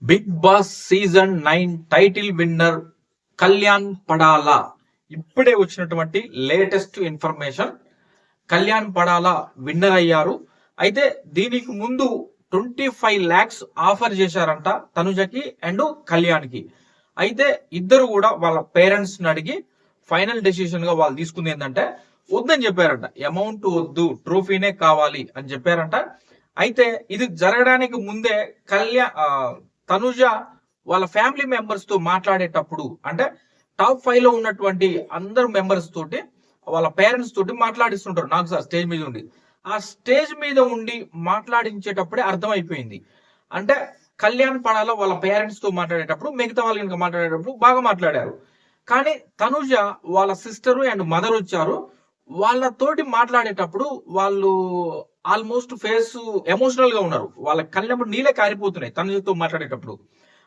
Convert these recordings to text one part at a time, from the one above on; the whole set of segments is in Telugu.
Big Boss season 9 title winner Kalyan పడాలా. ఇప్పుడే వచ్చినటువంటి లేటెస్ట్ ఇన్ఫర్మేషన్. కళ్యాణ్ పడాలా విన్నర్ అయ్యారు. అయితే దీనికి ముందు 25 lakhs ఆఫర్ చేశారంట తనుజకి అండ్ కళ్యాణ్కి. అయితే ఇద్దరు కూడా వాళ్ళ పేరెంట్స్ ని అడిగి ఫైనల్ డెసిషన్ గా వాళ్ళు తీసుకుంది ఏంటంటే వద్దని చెప్పారంట. అమౌంట్ వద్దు, ట్రోఫీనే కావాలి అని చెప్పారంట. అయితే ఇది జరగడానికి ముందే తనుజ వాళ్ళ ఫ్యామిలీ మెంబర్స్ తో మాట్లాడేటప్పుడు, అంటే టాప్ 5 లో ఉన్నటువంటి అందరు మెంబర్స్ తోటి వాళ్ళ పేరెంట్స్ తోటి మాట్లాడిస్తుంటారు. నాకు సార్ స్టేజ్ మీద ఉండి, ఆ స్టేజ్ మీద ఉండి మాట్లాడించేటప్పుడే అర్థమైపోయింది. అంటే కళ్యాణ్ పడాలో వాళ్ళ పేరెంట్స్ తో మాట్లాడేటప్పుడు, మిగతా వాళ్ళు కనుక మాట్లాడేటప్పుడు బాగా మాట్లాడారు. కానీ తనుజ వాళ్ళ సిస్టర్ అండ్ మదర్ వచ్చారు. వాళ్ళతోటి మాట్లాడేటప్పుడు వాళ్ళు ఆల్మోస్ట్ ఫేస్ ఎమోషనల్ గా ఉన్నారు. వాళ్ళ కళ్ళెంబడి నీళ్ళే కారిపోతున్నాయి తనుజతో మాట్లాడేటప్పుడు.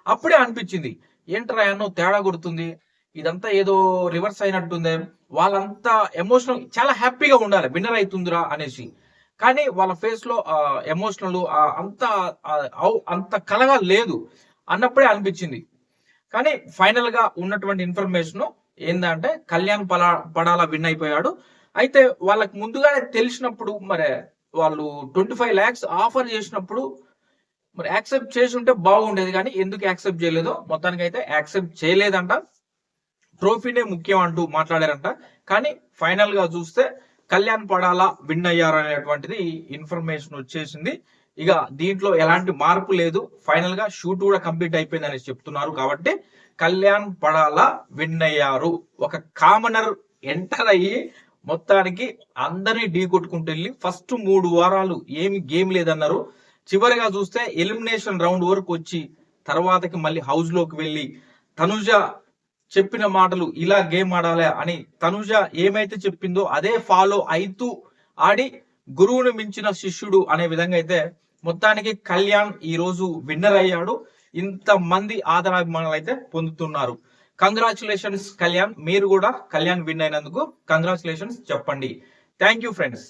అప్పుడే అనిపించింది, ఏంట్రా అన్నో తేడా కొడుతుంది, ఇదంతా ఏదో రివర్స్ అయినట్టుంది. వాళ్ళంతా ఎమోషనల్, చాలా హ్యాపీగా ఉండాలి విన్నర్ అవుతుందిరా అనేసి. కానీ వాళ్ళ ఫేస్ లో ఎమోషనల్ అంత అంత కలగా లేదు అన్నప్పుడే అనిపించింది. కానీ ఫైనల్ గా ఉన్నటువంటి ఇన్ఫర్మేషన్ ఏంటంటే కళ్యాణ్ పడాలా విన్ అయిపోయాడు. అయితే వాళ్ళకి ముందుగానే తెలిసినప్పుడు మరి వాళ్ళు 25 lakhs ఆఫర్ చేసినప్పుడు మరి యాక్సెప్ట్ చేసి ఉంటే బాగుండేది. కానీ ఎందుకు యాక్సెప్ట్ చేయలేదో మొత్తానికి అయితే యాక్సెప్ట్ చేయలేదంట. ట్రోఫీనే ముఖ్యం అంటూ మాట్లాడారంట. కానీ ఫైనల్ గా చూస్తే కళ్యాణ్ పడాలా విన్ అయ్యారు అనేటువంటిది ఇన్ఫర్మేషన్ వచ్చేసింది. ఇక దీంట్లో ఎలాంటి మార్పు లేదు. ఫైనల్ గా షూట్ కూడా కంప్లీట్ అయిపోయింది అనేసి చెప్తున్నారు. కాబట్టి కళ్యాణ్ పడాలా విన్ అయ్యారు. ఒక కామనర్ ఎంటర్ అయ్యి మొత్తానికి అందరినీ ఢీ కొట్టుకుంటూ వెళ్ళి ఫస్ట్ 3 వారాలు ఏమి గేమ్ లేదన్నారు. చివరిగా చూస్తే ఎలిమినేషన్ రౌండ్ వరకు వచ్చి తర్వాతకి మళ్ళీ హౌస్ లోకి వెళ్ళి తనుజ చెప్పిన మాటలు ఇలా గేమ్ ఆడాలి అని తనుజ ఏమైతే చెప్పిందో అదే ఫాలో అయితూ ఆడి గురువుని మించిన శిష్యుడు అనే విధంగా అయితే మొత్తానికి కళ్యాణ్ ఈ రోజు విన్నర్ అయ్యాడు. ఇంత మంది ఆదరాభిమానాలు అయితే పొందుతున్నారు. కంగ్రాచులేషన్స్ కళ్యాణ్. మీరు కూడా కళ్యాణ్ విన్ అయినందుకు కంగ్రాచులేషన్స్ చెప్పండి. Thank you friends.